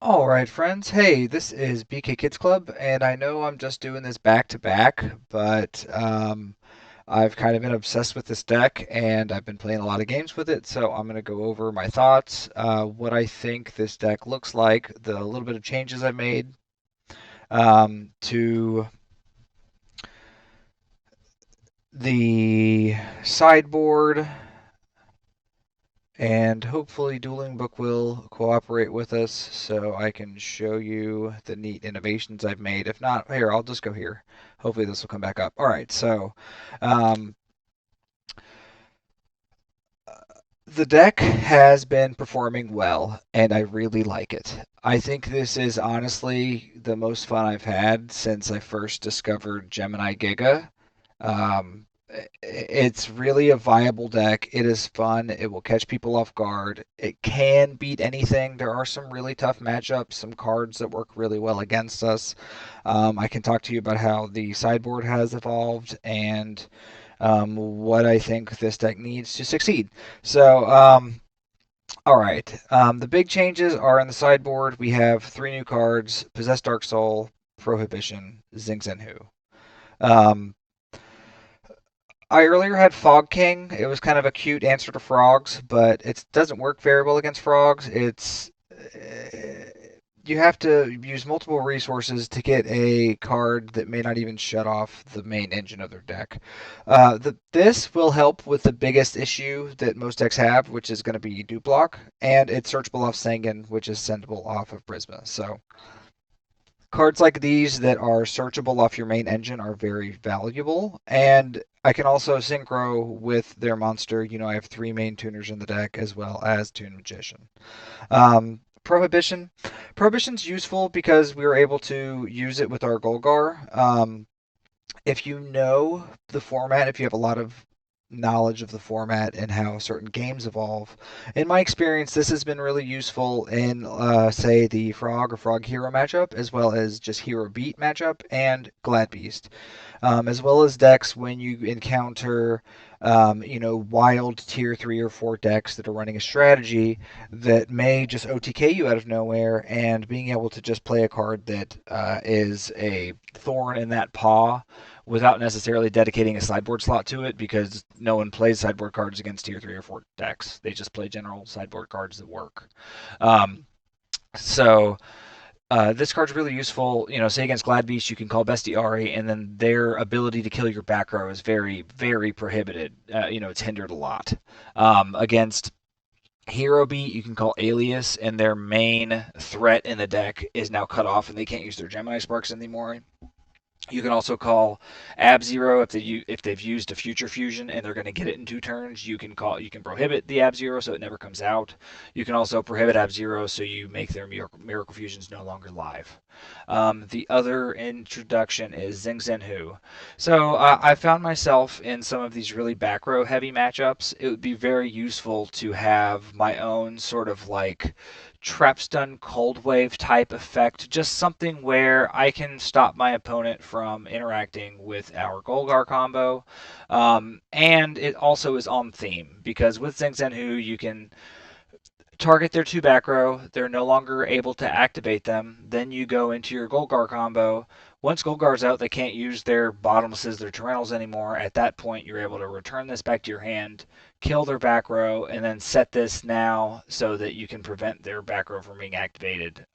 All right, friends. Hey, this is BK Kids Club, and I know I'm just doing this back to back, but I've kind of been obsessed with this deck, and I've been playing a lot of games with it. So I'm going to go over my thoughts, what I think this deck looks like, the little bit of changes I've made to the sideboard, and hopefully Dueling Book will cooperate with us so I can show you the neat innovations I've made. If not, here, I'll just go here. Hopefully this will come back up. All right, so um, the deck has been performing well, and I really like it. I think this is honestly the most fun I've had since I first discovered Gemini Giga. Um, it's really a viable deck. It is fun. It will catch people off guard. It can beat anything. There are some really tough matchups, some cards that work really well against us. I can talk to you about how the sideboard has evolved and what I think this deck needs to succeed. So, all right. The big changes are in the sideboard. We have three new cards: Possess Dark Soul, Prohibition, Zing Zenhu. Um, I earlier had Fog King. It was kind of a cute answer to frogs, but it doesn't work very well against frogs. It's you have to use multiple resources to get a card that may not even shut off the main engine of their deck. This will help with the biggest issue that most decks have, which is going to be Duplock, and it's searchable off Sangan, which is sendable off of Prisma. So cards like these that are searchable off your main engine are very valuable, and I can also synchro with their monster. I have three main tuners in the deck as well as Toon Magician. Prohibition. Prohibition's useful because we were able to use it with our Golgar. If you know the format, if you have a lot of knowledge of the format and how certain games evolve, in my experience, this has been really useful in, say, the Frog or Frog Hero matchup, as well as just Hero Beat matchup and Glad Beast, as well as decks when you encounter, wild tier 3 or 4 decks that are running a strategy that may just OTK you out of nowhere, and being able to just play a card that is a thorn in that paw without necessarily dedicating a sideboard slot to it, because no one plays sideboard cards against tier 3 or 4 decks. They just play general sideboard cards that work. Um, so this card's really useful. Say against Glad Beast, you can call Bestiari, and then their ability to kill your back row is very, very prohibited. It's hindered a lot. Against Hero Beat, you can call Alias, and their main threat in the deck is now cut off, and they can't use their Gemini Sparks anymore. You can also call Ab Zero if they've used a Future Fusion and they're going to get it in 2 turns. You can prohibit the Ab Zero so it never comes out. You can also prohibit Ab Zero so you make their Miracle Fusions no longer live. The other introduction is Zing Zenhu. So I found myself in some of these really back row heavy matchups. It would be very useful to have my own sort of like Trapstun Cold Wave type effect, just something where I can stop my opponent from interacting with our Golgar combo. And it also is on theme, because with Zeng Zenhu you can target their 2 back row. They're no longer able to activate them. Then you go into your Golgar combo. Once Golgar's out, they can't use their bottomlesses, their Tyrannals anymore. At that point, you're able to return this back to your hand, kill their back row, and then set this now so that you can prevent their back row from being activated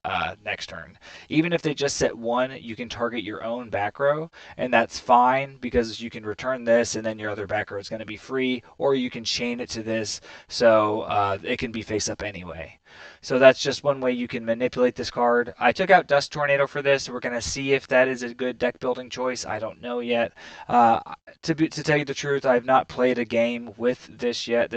next turn. Even if they just set one, you can target your own back row, and that's fine because you can return this, and then your other back row is going to be free, or you can chain it to this so it can be face up anyway. So that's just one way you can manipulate this card. I took out Dust Tornado for this. We're going to see if that is a good deck building choice. I don't know yet. Uh, to tell you the truth, I have not played a game with this yet.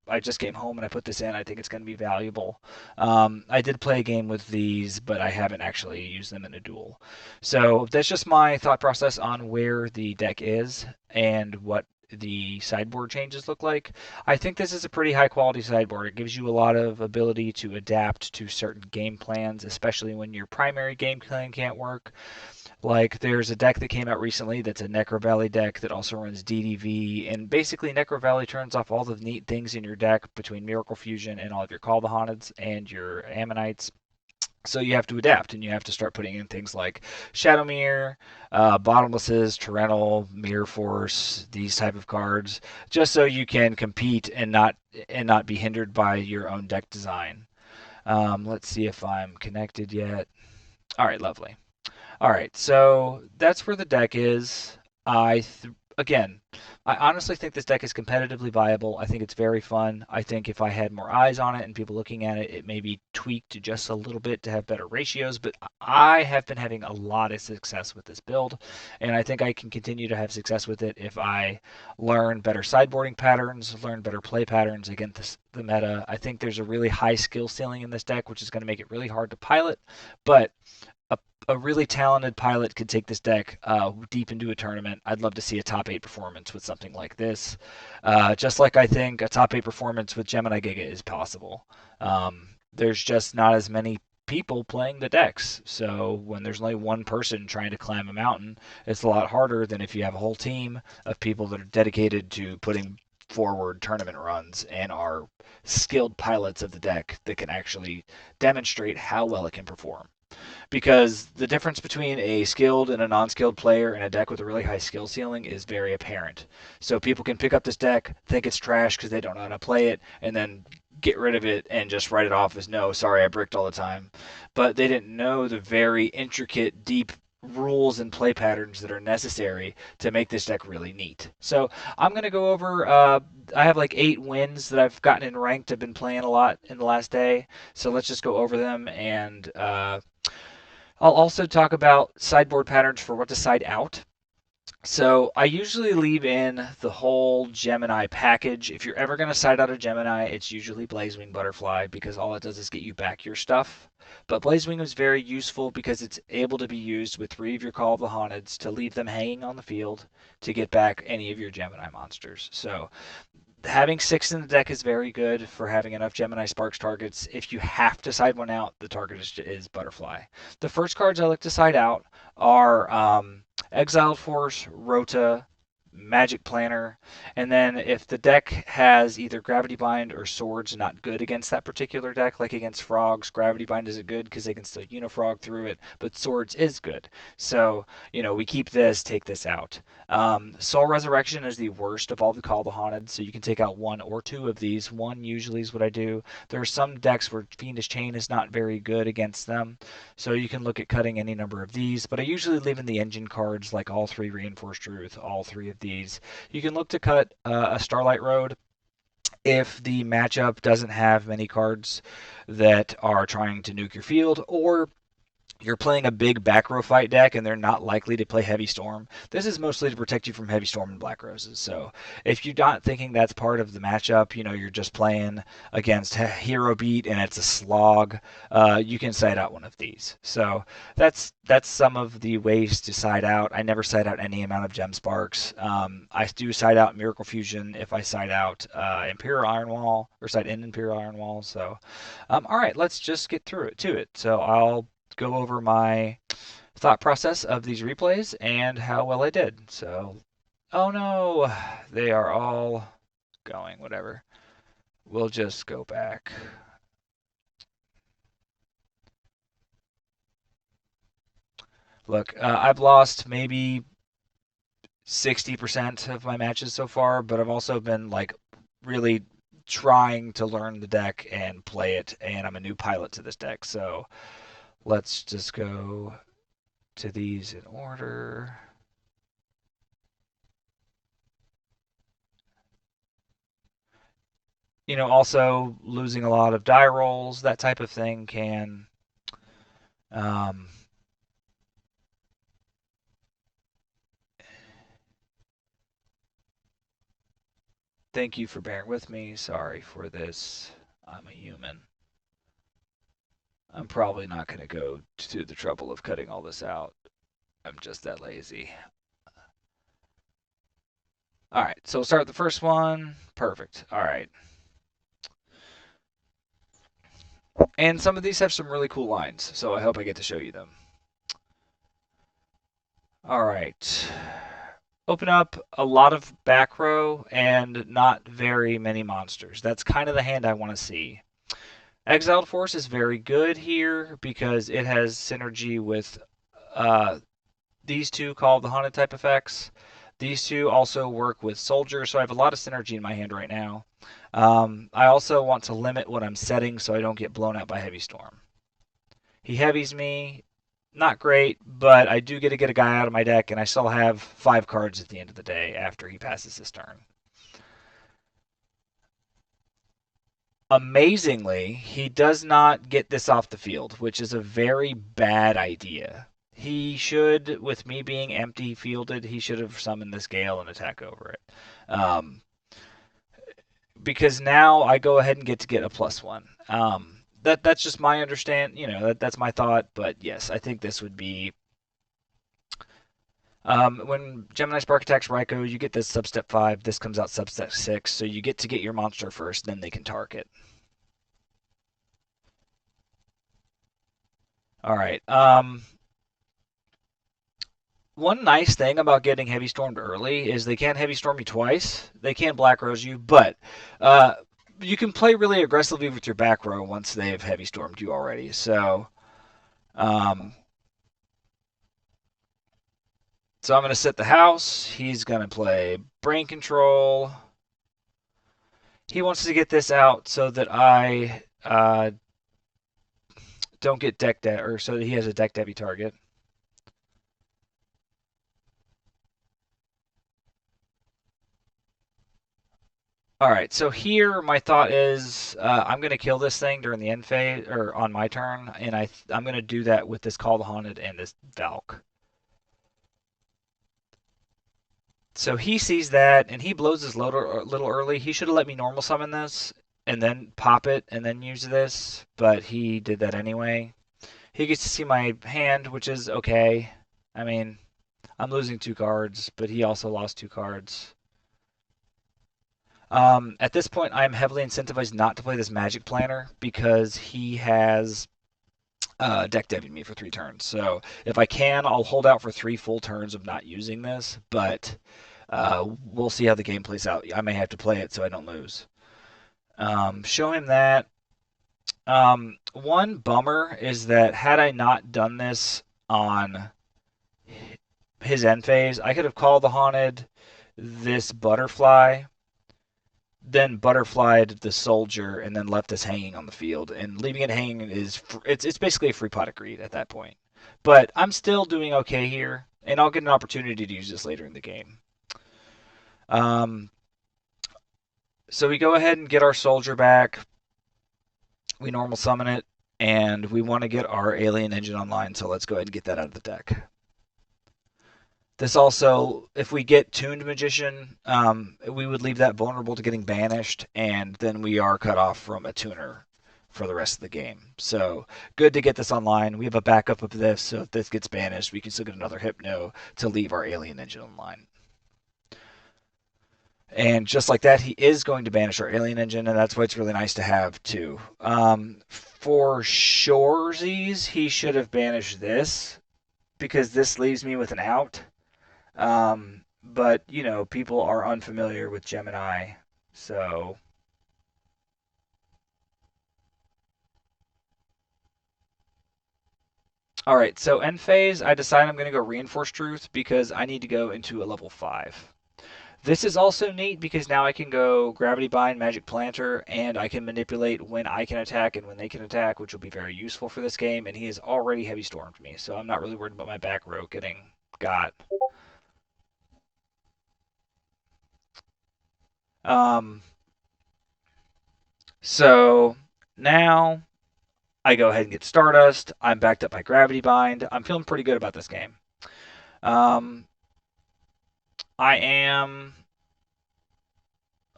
I just came home and I put this in. I think it's going to be valuable. I did play a game with these, but I haven't actually used them in a duel. So that's just my thought process on where the deck is and what the sideboard changes look like. I think this is a pretty high quality sideboard. It gives you a lot of ability to adapt to certain game plans, especially when your primary game plan can't work. Like there's a deck that came out recently that's a Necro Valley deck that also runs DDV, and basically Necro Valley turns off all the neat things in your deck between Miracle Fusion and all of your Call the Haunted and your Ammonites. So you have to adapt, and you have to start putting in things like Shadow Mirror, Bottomlesses, Torrential, Mirror Force, these type of cards, just so you can compete and not be hindered by your own deck design. Let's see if I'm connected yet. All right, lovely. All right, so that's where the deck is. Again, I honestly think this deck is competitively viable. I think it's very fun. I think if I had more eyes on it and people looking at it, it may be tweaked just a little bit to have better ratios. But I have been having a lot of success with this build, and I think I can continue to have success with it if I learn better sideboarding patterns, learn better play patterns against the meta. I think there's a really high skill ceiling in this deck, which is going to make it really hard to pilot, but a, a really talented pilot could take this deck deep into a tournament. I'd love to see a top eight performance with something like this. Just like I think a top eight performance with Gemini Giga is possible. There's just not as many people playing the decks. So when there's only one person trying to climb a mountain, it's a lot harder than if you have a whole team of people that are dedicated to putting forward tournament runs and are skilled pilots of the deck that can actually demonstrate how well it can perform, because the difference between a skilled and a non-skilled player and a deck with a really high skill ceiling is very apparent. So people can pick up this deck, think it's trash because they don't know how to play it, and then get rid of it and just write it off as no, sorry, I bricked all the time. But they didn't know the very intricate, deep rules and play patterns that are necessary to make this deck really neat. So I'm going to go over. I have like 8 wins that I've gotten in ranked. I've been playing a lot in the last day. So let's just go over them, and I'll also talk about sideboard patterns for what to side out. So I usually leave in the whole Gemini package. If you're ever going to side out a Gemini, it's usually Blazewing Butterfly because all it does is get you back your stuff. But Blazewing is very useful because it's able to be used with 3 of your Call of the Haunteds to leave them hanging on the field to get back any of your Gemini monsters. So having 6 in the deck is very good for having enough Gemini Sparks targets. If you have to side one out, the target is Butterfly. The first cards I like to side out are Exiled Force, Rota, Magic Planner, and then if the deck has either Gravity Bind or Swords not good against that particular deck, like against Frogs, Gravity Bind isn't good because they can still Unifrog through it, but Swords is good. So, we keep this, take this out. Soul Resurrection is the worst of all the Call the Haunted, so you can take out 1 or 2 of these. 1 usually is what I do. There are some decks where Fiendish Chain is not very good against them, so you can look at cutting any number of these, but I usually leave in the engine cards like all 3 Reinforced Truth, all 3 of these. You can look to cut a Starlight Road if the matchup doesn't have many cards that are trying to nuke your field, or you're playing a big back row fight deck and they're not likely to play Heavy Storm. This is mostly to protect you from Heavy Storm and Black Roses. So if you're not thinking that's part of the matchup, you're just playing against Hero Beat and it's a slog, you can side out one of these. So that's some of the ways to side out. I never side out any amount of Gem Sparks. I do side out Miracle Fusion if I side out Imperial Iron Wall or side in Imperial Iron Wall. So, all right, let's just get through it to it. So I'll go over my thought process of these replays and how well I did. So, oh no, they are all going, whatever. We'll just go back. Look, I've lost maybe 60% of my matches so far, but I've also been like really trying to learn the deck and play it, and I'm a new pilot to this deck. So let's just go to these in order. Also losing a lot of die rolls, that type of thing can. Um, Thank you for bearing with me. Sorry for this. I'm a human. I'm probably not going to go to the trouble of cutting all this out. I'm just that lazy. All right, so we'll start with the first one. Perfect. All right. And some of these have some really cool lines, so I hope I get to show you them. All right. Open up a lot of back row and not very many monsters. That's kind of the hand I want to see. Exiled Force is very good here because it has synergy with uh, these two called the Haunted type effects. These two also work with Soldier, so I have a lot of synergy in my hand right now. I also want to limit what I'm setting so I don't get blown out by Heavy Storm. He heavies me, not great, but I do get to get a guy out of my deck, and I still have 5 cards at the end of the day after he passes his turn. Amazingly, he does not get this off the field, which is a very bad idea. He should, with me being empty fielded, he should have summoned this Gale and attack over it. Um, because now I go ahead and get to get a +1. That's just my understand. That's my thought. But yes, I think this would be when Gemini Spark attacks Raikou, you get this substep 5. This comes out substep 6, so you get to get your monster first, then they can target. All right. One nice thing about getting heavy stormed early is they can't heavy storm you twice. They can't black rose you, but uh, you can play really aggressively with your back row once they've heavy stormed you already. Um, so I'm going to set the house. He's going to play brain control. He wants to get this out so that I don't get decked at, or so that he has a decked heavy target. All right, so here my thought is I'm going to kill this thing during the end phase or on my turn, and I'm going to do that with this Call the Haunted and this Valk. So he sees that and he blows his load a little early. He should have let me normal summon this and then pop it and then use this, but he did that anyway. He gets to see my hand, which is okay. I mean, I'm losing 2 cards, but he also lost 2 cards. At this point, I'm heavily incentivized not to play this Magic Planner because he has deck debbing me for 3 turns. So if I can, I'll hold out for 3 full turns of not using this, but we'll see how the game plays out. I may have to play it so I don't lose. Show him that. One bummer is that had I not done this on his end phase, I could have called the Haunted this Butterfly, then butterflied the soldier and then left us hanging on the field. And leaving it hanging it's basically a free pot of greed at that point. But I'm still doing okay here, and I'll get an opportunity to use this later in the game. Um, so we go ahead and get our soldier back. We normal summon it, and we want to get our alien engine online. So let's go ahead and get that out of the deck. This also, if we get Tuned Magician, we would leave that vulnerable to getting banished, and then we are cut off from a tuner for the rest of the game. So good to get this online. We have a backup of this, so if this gets banished, we can still get another Hypno to leave our alien engine online. And just like that, he is going to banish our alien engine, and that's why it's really nice to have too. For Shoresies, he should have banished this because this leaves me with an out. But people are unfamiliar with Gemini, so all right. So end phase, I decide I'm going to go Reinforce Truth because I need to go into a level 5. This is also neat because now I can go Gravity Bind, Magic Planter, and I can manipulate when I can attack and when they can attack, which will be very useful for this game. And he has already heavy stormed me, so I'm not really worried about my back row getting got. Um, so now I go ahead and get Stardust. I'm backed up by Gravity Bind. I'm feeling pretty good about this game. Um, I am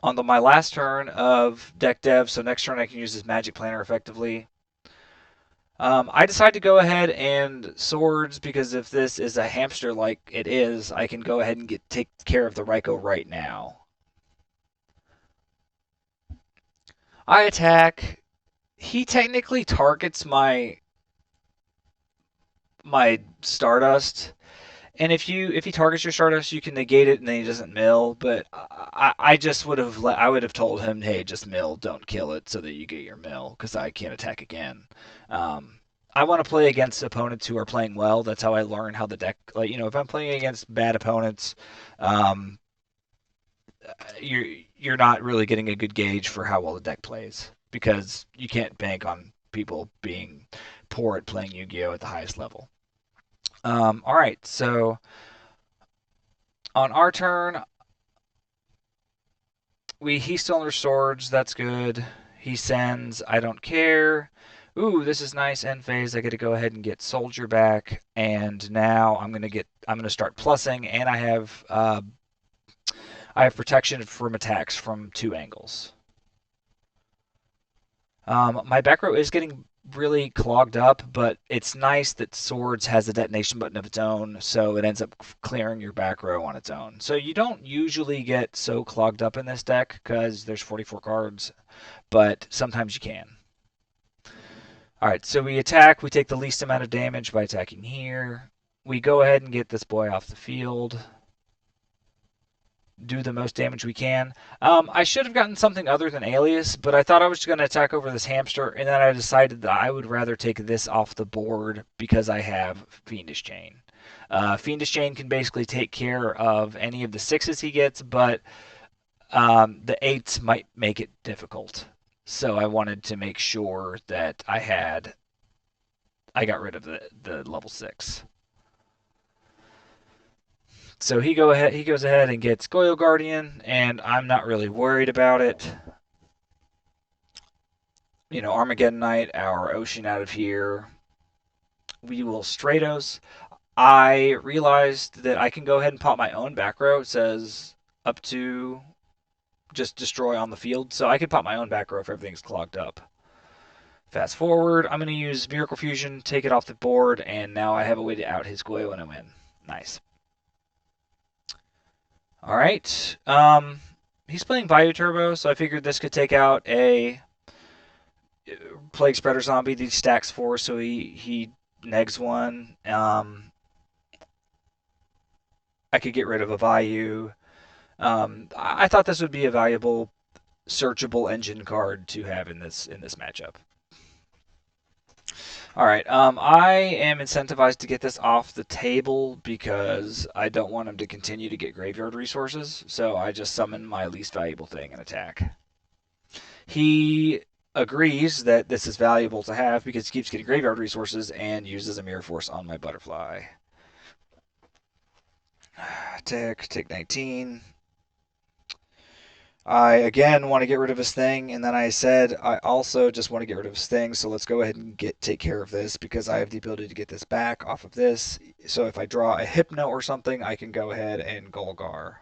on my last turn of deck dev, so next turn I can use this Magic Planner effectively. I decide to go ahead and Swords because if this is a hamster like it is, I can go ahead and take care of the Raikou right now. I attack. He technically targets my Stardust, And if he targets your Stardust, you can negate it and then he doesn't mill. But I just I would have told him, hey, just mill, don't kill it, so that you get your mill, because I can't attack again. Um, I want to play against opponents who are playing well. That's how I learn how the deck. Like if I'm playing against bad opponents, um, you're not really getting a good gauge for how well the deck plays because you can't bank on people being poor at playing Yu-Gi-Oh at the highest level. All right, so on our turn, he's still under swords. That's good. He sends. I don't care. Ooh, this is nice. End phase. I get to go ahead and get soldier back, and now I'm gonna start plussing, and I have protection from attacks from two angles. My back row is getting really clogged up, but it's nice that Swords has a detonation button of its own, so it ends up clearing your back row on its own. So you don't usually get so clogged up in this deck because there's 44 cards, but sometimes you can. All right, so we attack. We take the least amount of damage by attacking here. We go ahead and get this boy off the field. Do the most damage we can. I should have gotten something other than Alias, but I thought I was just going to attack over this hamster, and then I decided that I would rather take this off the board because I have Fiendish Chain. Fiendish Chain can basically take care of any of the sixes he gets, but the eights might make it difficult. So I wanted to make sure that I got rid of the level six. So he goes ahead and gets Goyo Guardian, and I'm not really worried about it. Armageddon Knight, our Ocean out of here. We will Stratos. I realized that I can go ahead and pop my own back row. It says up to just destroy on the field, so I can pop my own back row if everything's clogged up. Fast forward, I'm going to use Miracle Fusion, take it off the board, and now I have a way to out his Goyo and I win. Nice. All right. He's playing Bayou Turbo, so I figured this could take out a Plague Spreader Zombie that he stacks for, so he negs one. I could get rid of a Bayou. I thought this would be a valuable searchable engine card to have in this matchup. All right, I am incentivized to get this off the table because I don't want him to continue to get graveyard resources, so I just summon my least valuable thing and attack. He agrees that this is valuable to have because he keeps getting graveyard resources and uses a Mirror Force on my butterfly. Take 19. I again want to get rid of his thing, and then I said I also just want to get rid of his thing, so let's go ahead and take care of this because I have the ability to get this back off of this. So if I draw a Hypno or something, I can go ahead and Golgar.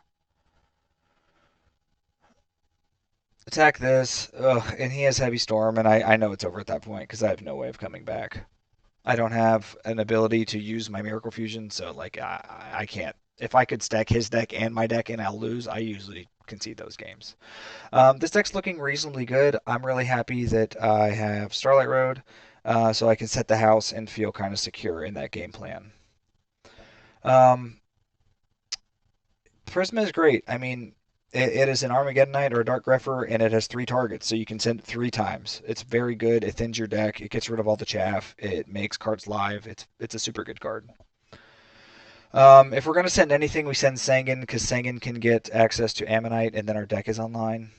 Attack this. Ugh, and he has Heavy Storm, and I know it's over at that point because I have no way of coming back. I don't have an ability to use my Miracle Fusion, so like I can't. If I could stack his deck and my deck and I'll lose, I usually concede those games. This deck's looking reasonably good. I'm really happy that I have Starlight Road, so I can set the house and feel kind of secure in that game plan. Um, Prisma is great. I mean, it is an Armageddon Knight or a Dark Grepher, and it has three targets, so you can send it three times. It's very good. It thins your deck. It gets rid of all the chaff. It makes cards live. It's a super good card. If we're gonna send anything, we send Sangan because Sangan can get access to Ammonite, and then our deck is online.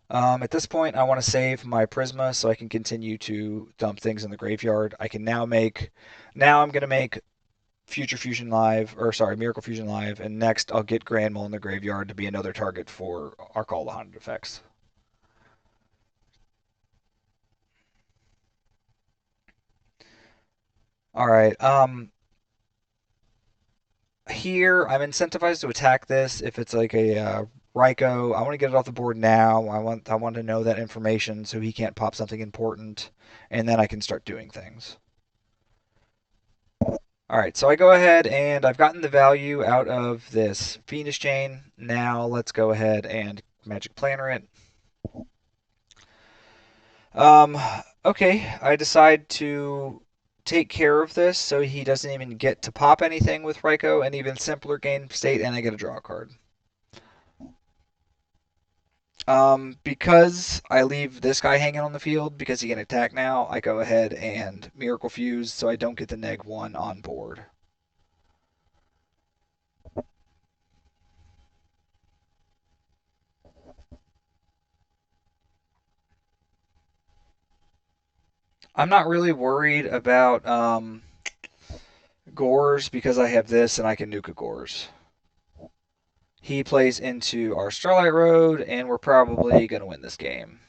At this point, I want to save my Prisma so I can continue to dump things in the graveyard. I can now make. Now I'm gonna make Future Fusion Live, or sorry, Miracle Fusion Live, and next I'll get Grand Mole in the graveyard to be another target for our Call the Haunted effects. All right. Here I'm incentivized to attack this if it's like a Ryko. I want to get it off the board now. I want to know that information so he can't pop something important, and then I can start doing things. All right, so I go ahead and I've gotten the value out of this Fiendish Chain. Now let's go ahead and Magic Planner it. Um, okay, I decide to take care of this so he doesn't even get to pop anything with Raikou, and even simpler game state, and I get a draw card. Because I leave this guy hanging on the field because he can attack now, I go ahead and Miracle Fuse so I don't get the -1 on board. I'm not really worried about Gores because I have this and I can nuke a Gores. He plays into our Starlight Road, and we're probably going to win this game.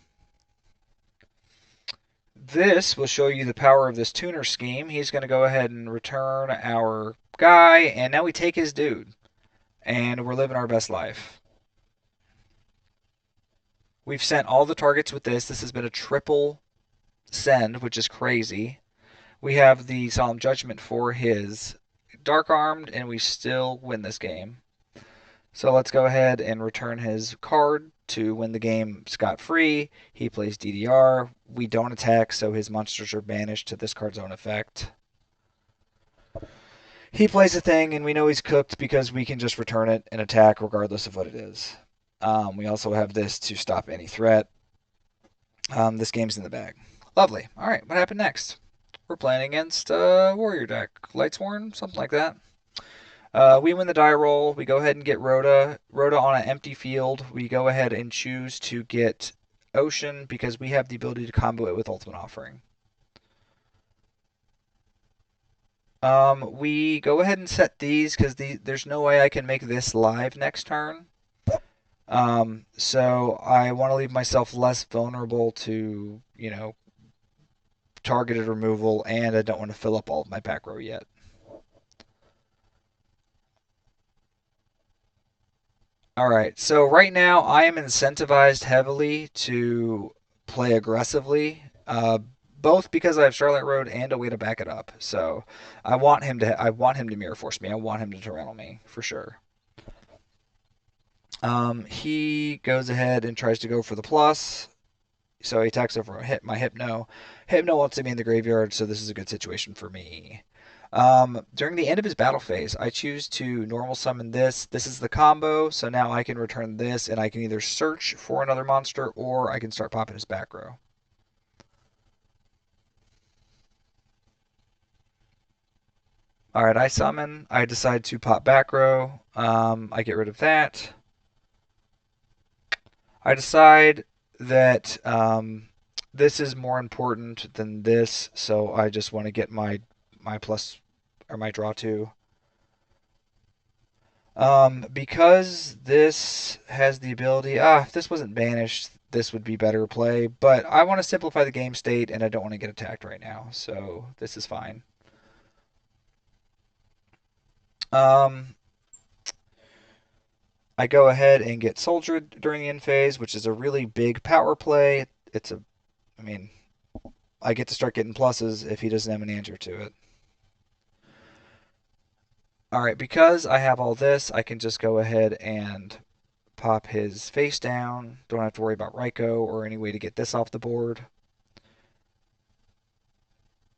This will show you the power of this tuner scheme. He's going to go ahead and return our guy, and now we take his dude, and we're living our best life. We've sent all the targets with this. This has been a triple send, which is crazy. We have the Solemn Judgment for his Dark Armed, and we still win this game. So let's go ahead and return his card to win the game scot-free. He plays DDR. We don't attack, so his monsters are banished to this card's own effect. He plays a thing, and we know he's cooked because we can just return it and attack regardless of what it is. We also have this to stop any threat. This game's in the bag. Lovely. All right, what happened next? We're playing against Warrior deck. Lightsworn, something like that. We win the die roll. We go ahead and get Rhoda. Rhoda on an empty field. We go ahead and choose to get Ocean because we have the ability to combo it with Ultimate Offering. We go ahead and set these because there's no way I can make this live next turn. So I want to leave myself less vulnerable to, targeted removal, and I don't want to fill up all of my back row yet. All right, so right now I am incentivized heavily to play aggressively, both because I have Charlotte Road and a way to back it up. So I want him to mirror force me. I want him to Tyranno me for sure. He goes ahead and tries to go for the plus. So he attacks over my Hypno. Hypno wants to be in the graveyard, so this is a good situation for me. During the end of his battle phase, I choose to normal summon this. This is the combo, so now I can return this, and I can either search for another monster, or I can start popping his back row. Alright, I summon. I decide to pop back row. I get rid of that. I decide that this is more important than this, so I just want to get my plus or my draw two. Because this has the ability, if this wasn't banished, this would be better play, but I want to simplify the game state and I don't want to get attacked right now, so this is fine. Um, I go ahead and get Soldier during the end phase, which is a really big power play. I mean, I get to start getting pluses if he doesn't have an answer to it. Alright, because I have all this, I can just go ahead and pop his face down. Don't have to worry about Raikou or any way to get this off the board.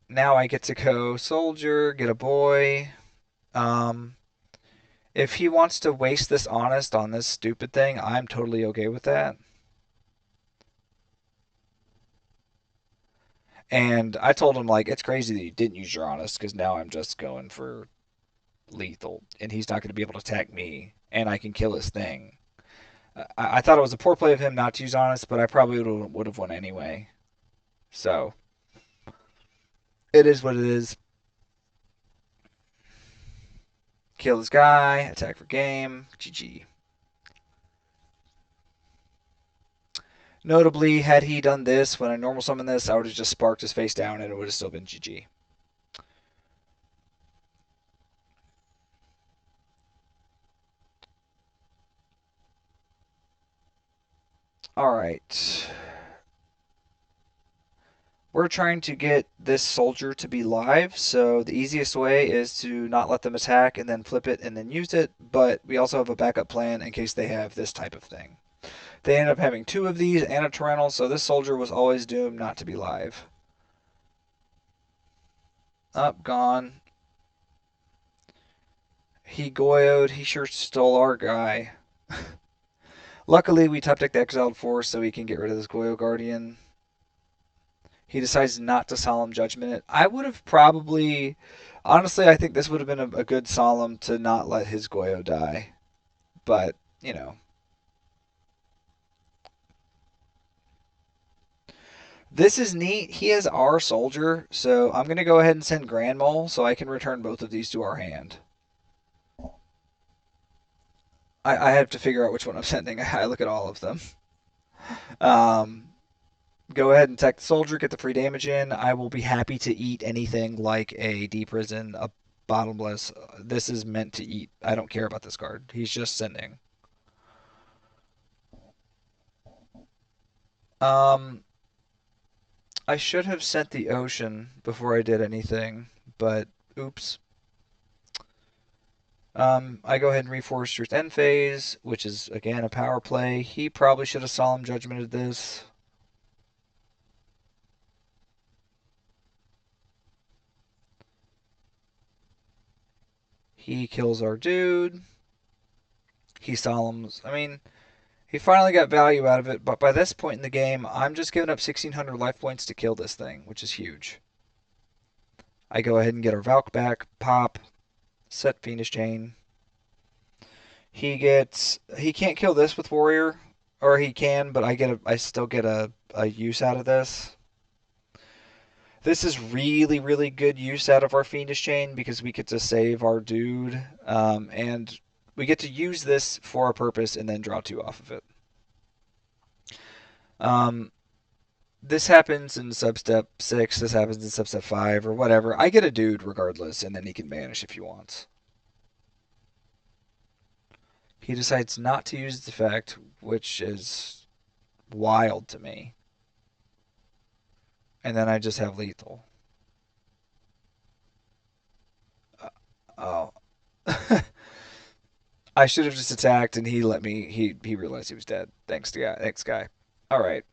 Now I get to go Soldier, get a boy. Um, if he wants to waste this Honest on this stupid thing, I'm totally okay with that. And I told him, like, it's crazy that you didn't use your Honest, because now I'm just going for lethal, and he's not going to be able to attack me, and I can kill his thing. I thought it was a poor play of him not to use Honest, but I probably would have won anyway. So, it is what it is. Kill this guy, attack for game, GG. Notably, had he done this when I normal summoned this, I would have just sparked his face down and it would have still been GG. Alright. We're trying to get this soldier to be live, so the easiest way is to not let them attack and then flip it and then use it, but we also have a backup plan in case they have this type of thing. They end up having two of these and a Torrential, so this soldier was always doomed not to be live. Up, gone. He Goyoed. He sure stole our guy. Luckily, we top deck the Exiled Force so he can get rid of this Goyo Guardian. He decides not to Solemn Judgment it. I would have probably. Honestly, I think this would have been a good Solemn to not let his Goyo die. But, you know. This is neat. He has our soldier, so I'm going to go ahead and send Grand Mole so I can return both of these to our hand. I have to figure out which one I'm sending. I look at all of them. Um, Go ahead and tech the soldier, get the free damage in. I will be happy to eat anything like a deep prison, a bottomless. This is meant to eat. I don't care about this card. He's just sending. Um, I should have sent the ocean before I did anything, but oops. I go ahead and reforce Truth End phase, which is again a power play. He probably should have Solemn Judgmented this. He kills our dude. He Solemns. I mean, he finally got value out of it, but by this point in the game, I'm just giving up 1,600 life points to kill this thing, which is huge. I go ahead and get our Valk back, pop, set Fiendish Chain. He can't kill this with Warrior, or he can, but I still get a use out of this. This is really, really good use out of our Fiendish Chain because we get to save our dude, and we get to use this for a purpose and then draw two off of it. Um, this happens in substep 6, this happens in substep 5, or whatever. I get a dude regardless, and then he can vanish if he wants. He decides not to use the effect, which is wild to me. And then I just have lethal. Oh. I should have just attacked, and he let me. He realized he was dead. Thanks, guy. Thanks, guy. All right.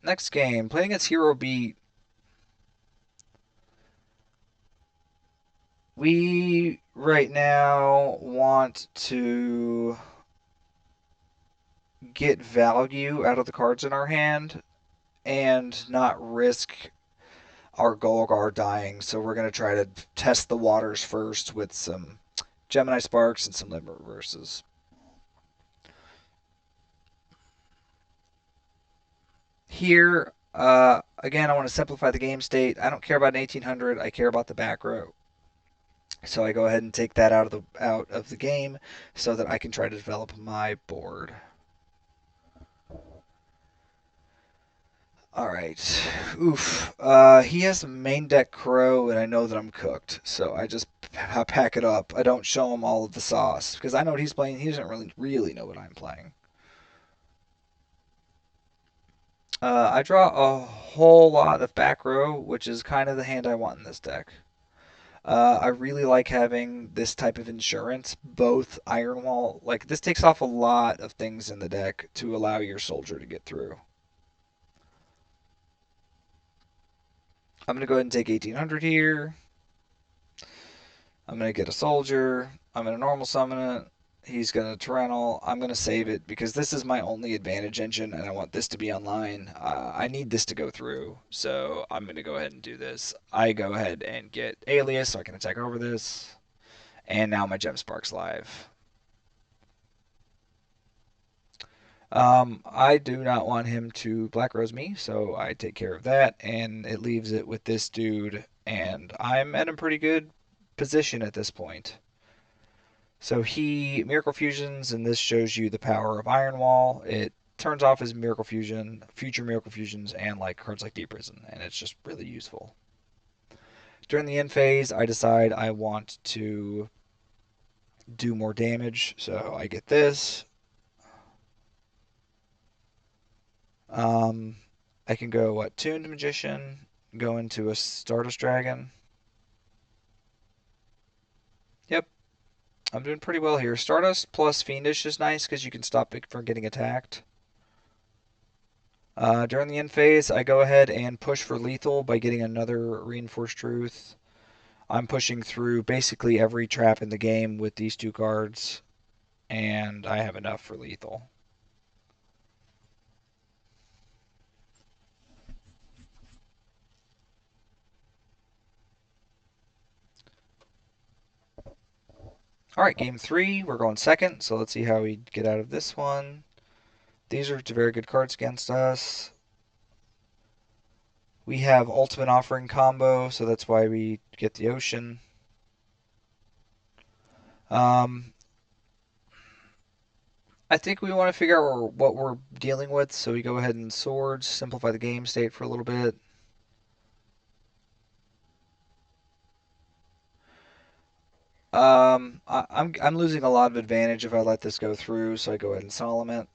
Next game, playing against Hero Beat. We right now want to get value out of the cards in our hand and not risk our Golgar dying. So we're going to try to test the waters first with some Gemini Sparks and some Limb Reverses. Here, again, I want to simplify the game state. I don't care about an 1800. I care about the back row. So I go ahead and take that out of the game so that I can try to develop my board. All right. Oof. He has a main deck Crow, and I know that I'm cooked. So I just pack it up. I don't show him all of the sauce because I know what he's playing. He doesn't really know what I'm playing. I draw a whole lot of back row, which is kind of the hand I want in this deck. I really like having this type of insurance, both Iron Wall. Like, this takes off a lot of things in the deck to allow your soldier to get through. I'm going to go ahead and take 1800 here. I'm going to get a soldier. I'm going to normal summon it. He's going to Tyrannal. I'm going to save it because this is my only advantage engine and I want this to be online. I need this to go through, so I'm going to go ahead and do this. I go ahead and get Alias so I can attack over this. And now my Gem Spark's live. I do not want him to Black Rose me, so I take care of that, and it leaves it with this dude, and I'm at a pretty good position at this point. So he Miracle Fusions, and this shows you the power of Iron Wall. It turns off his Miracle Fusion, future Miracle Fusions, and like cards like Deep Prison, and it's just really useful. During the end phase, I decide I want to do more damage, so I get this. Um, I can go Tuned Magician, go into a Stardust Dragon. Yep, I'm doing pretty well here. Stardust plus Fiendish is nice because you can stop it from getting attacked. During the end phase, I go ahead and push for lethal by getting another Reinforced Truth. I'm pushing through basically every trap in the game with these two cards, and I have enough for lethal. All right, game three. We're going second, so let's see how we get out of this one. These are very good cards against us. We have Ultimate Offering combo, so that's why we get the Ocean. Um, I think we want to figure out what we're dealing with, so we go ahead and Swords, simplify the game state for a little bit. I'm losing a lot of advantage if I let this go through, so I go ahead and Solemn it.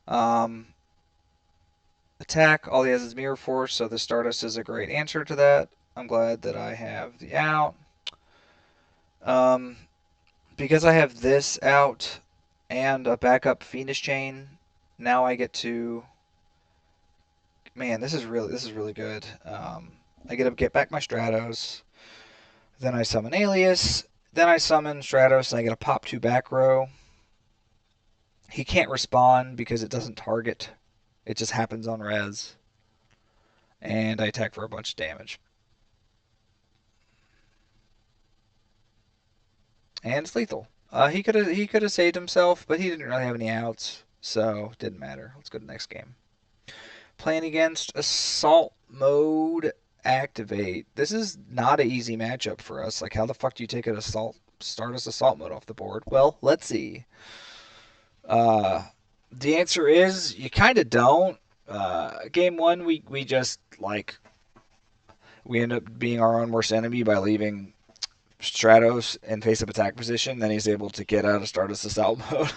Um, Attack, all he has is Mirror Force, so the Stardust is a great answer to that. I'm glad that I have the out. Um, because I have this out and a backup Fiendish Chain, now I get to. Man, this is really good. I get back my Stratos, then I summon Alias, then I summon Stratos, and I get a pop 2 back row. He can't respond because it doesn't target. It just happens on res. And I attack for a bunch of damage. And it's lethal. He could have saved himself, but he didn't really have any outs, so didn't matter. Let's go to the next game. Playing against Assault Mode Activate. This is not an easy matchup for us. Like, how the fuck do you take an Stardust Assault Mode off the board? Well, let's see. Uh, the answer is you kind of don't. Game one, we just like we end up being our own worst enemy by leaving Stratos in face-up attack position. Then he's able to get out of Stardust Assault mode.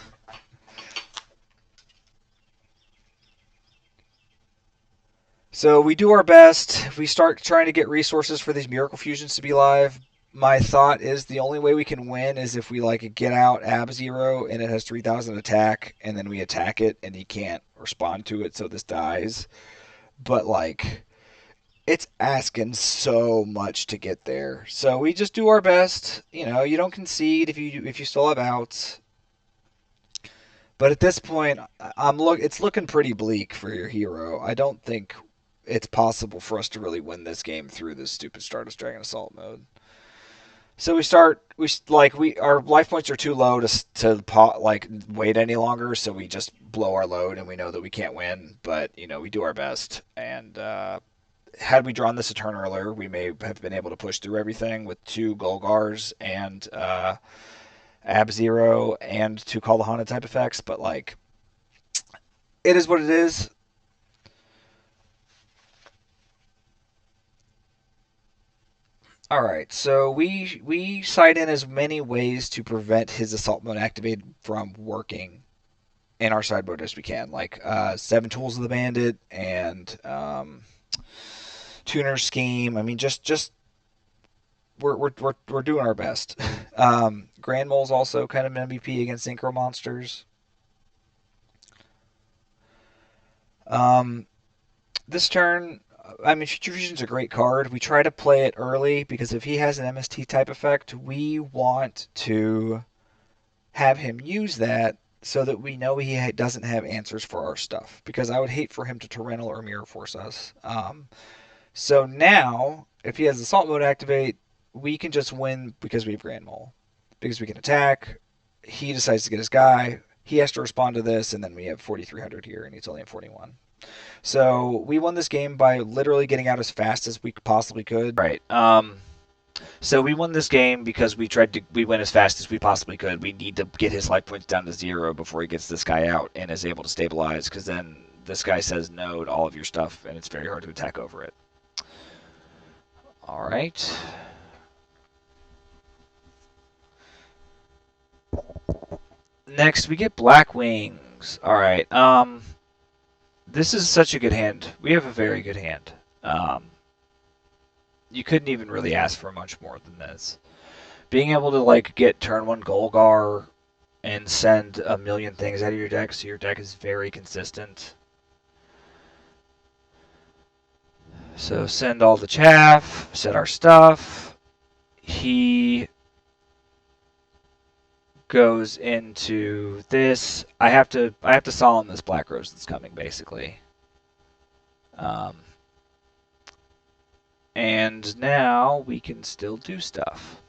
So we do our best. We start trying to get resources for these Miracle Fusions to be live. My thought is the only way we can win is if we like get out Ab Zero and it has 3,000 attack, and then we attack it and he can't respond to it, so this dies. But like it's asking so much to get there. So we just do our best. You know, you don't concede if you still have outs. But at this point, it's looking pretty bleak for your hero. I don't think it's possible for us to really win this game through this stupid Stardust Dragon Assault mode. So we our life points are too low to like wait any longer. So we just blow our load and we know that we can't win. But you know we do our best. And had we drawn this a turn earlier, we may have been able to push through everything with two Golgars and Ab Zero and two Call the Haunted type effects. But like it is what it is. All right, so we cite in as many ways to prevent his assault mode activate from working in our sideboard as we can, like seven tools of the bandit and tuner scheme. I mean, just we're doing our best. Grand Mole's also kind of an MVP against synchro monsters. Um, this turn, I mean, Future Fusion's a great card. We try to play it early because if he has an MST type effect, we want to have him use that so that we know he doesn't have answers for our stuff. Because I would hate for him to Torrential or Mirror Force us. So now, if he has Assault Mode activate, we can just win because we have Grand Mole. Because we can attack, he decides to get his guy, he has to respond to this, and then we have 4,300 here, and he's only at 41. So we won this game by literally getting out as fast as we possibly could. Right. So we won this game because we went as fast as we possibly could. We need to get his life points down to 0 before he gets this guy out and is able to stabilize, because then this guy says no to all of your stuff, and it's very hard to attack over it. All right. Next, we get Black Wings. All right. This is such a good hand. We have a very good hand. You couldn't even really ask for much more than this. Being able to like get turn one Golgar and send a million things out of your deck so your deck is very consistent. So send all the chaff, set our stuff. He goes into this. I have to solemn this black rose that's coming basically. Um, and now we can still do stuff.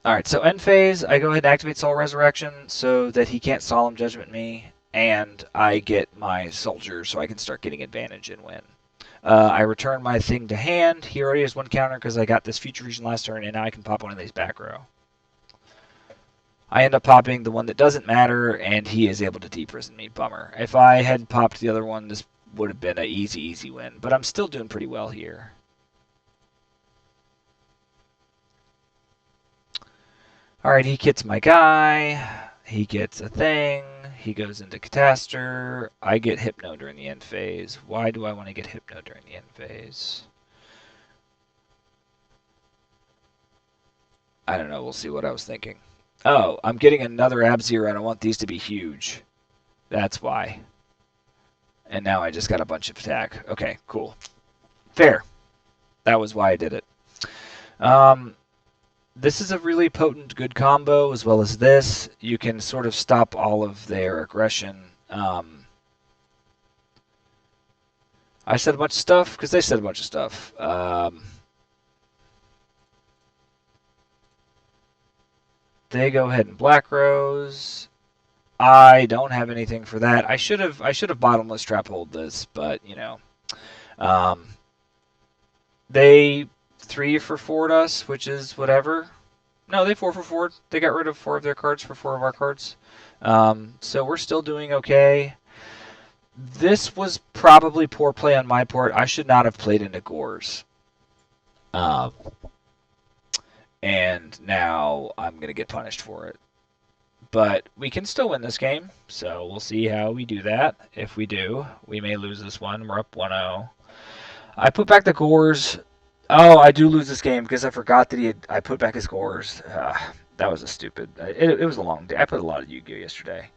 Alright, so end phase, I go ahead and activate Soul Resurrection so that he can't Solemn Judgment me, and I get my soldier so I can start getting advantage and win. I return my thing to hand. He already has one counter because I got this Future Fusion last turn, and now I can pop one of these back row. I end up popping the one that doesn't matter, and he is able to deprison me. Bummer. If I had popped the other one, this would have been an easy, easy win. But I'm still doing pretty well here. Alright, he gets my guy. He gets a thing. He goes into Catastor. I get Hypno during the end phase. Why do I want to get Hypno during the end phase? I don't know. We'll see what I was thinking. Oh, I'm getting another Ab-Zero, and I want these to be huge. That's why. And now I just got a bunch of attack. Okay, cool. Fair. That was why I did it. This is a really potent, good combo, as well as this. You can sort of stop all of their aggression. I said a bunch of stuff because they said a bunch of stuff. They go ahead and Black Rose. I don't have anything for that. I should have bottomless trap hold this, but you know, they 3 for 4'd us, which is whatever. No, they 4 for 4'd. They got rid of 4 of their cards for 4 of our cards. So we're still doing okay. This was probably poor play on my part. I should not have played into Gores. And now I'm going to get punished for it. But we can still win this game, so we'll see how we do that. If we do, we may lose this one. We're up 1-0. I put back the Gores. Oh, I do lose this game because I forgot that I put back his Gores. That was a stupid. It was a long day. I put a lot of Yu-Gi-Oh yesterday.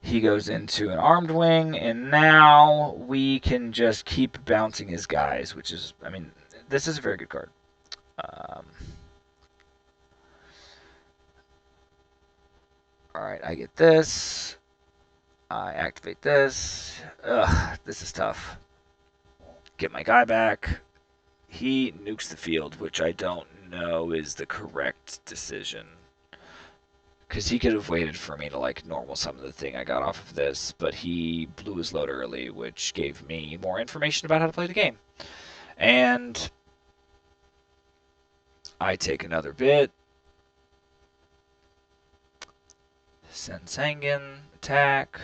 He goes into an Armed Wing, and now we can just keep bouncing his guys, which is, I mean, this is a very good card. Alright, I get this. I activate this. Ugh, this is tough. Get my guy back. He nukes the field, which I don't know is the correct decision. Because he could have waited for me to like normal some of the thing I got off of this, but he blew his load early, which gave me more information about how to play the game. And I take another bit. Send Sangan, attack.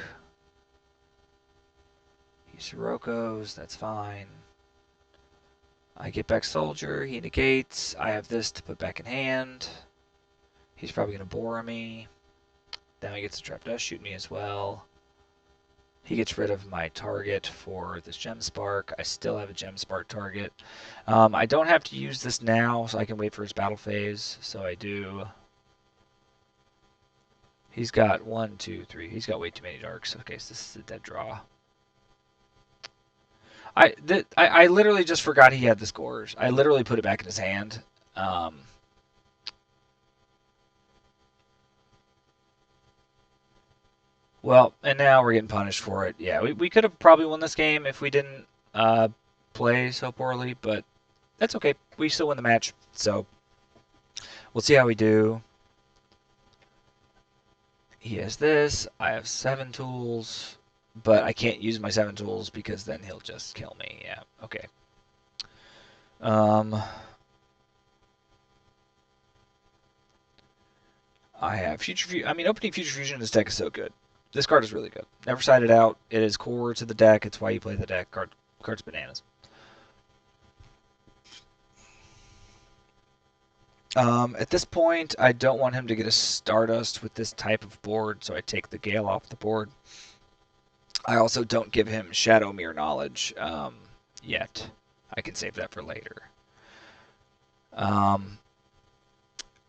He Sirocco's, that's fine. I get back Soldier, he negates. I have this to put back in hand. He's probably going to bore me. Then he gets a Trap Dust shoot me as well. He gets rid of my target for this Gem Spark. I still have a Gem Spark target. I don't have to use this now, so I can wait for his battle phase. So I do. He's got 1, 2, 3. He's got way too many darks. Okay, so this is a dead draw. I literally just forgot he had the scores. I literally put it back in his hand. Well, and now we're getting punished for it. Yeah, we could have probably won this game if we didn't play so poorly, but that's okay. We still win the match, so we'll see how we do. He has this. I have 7 tools, but I can't use my 7 tools because then he'll just kill me. Yeah, okay. I have Future Fusion. I mean, opening Future Fusion in this deck is so good. This card is really good. Never side it out. It is core to the deck. It's why you play the deck. Card's bananas. At this point, I don't want him to get a Stardust with this type of board, so I take the Gale off the board. I also don't give him Shadow Mirror Knowledge yet. I can save that for later. Um,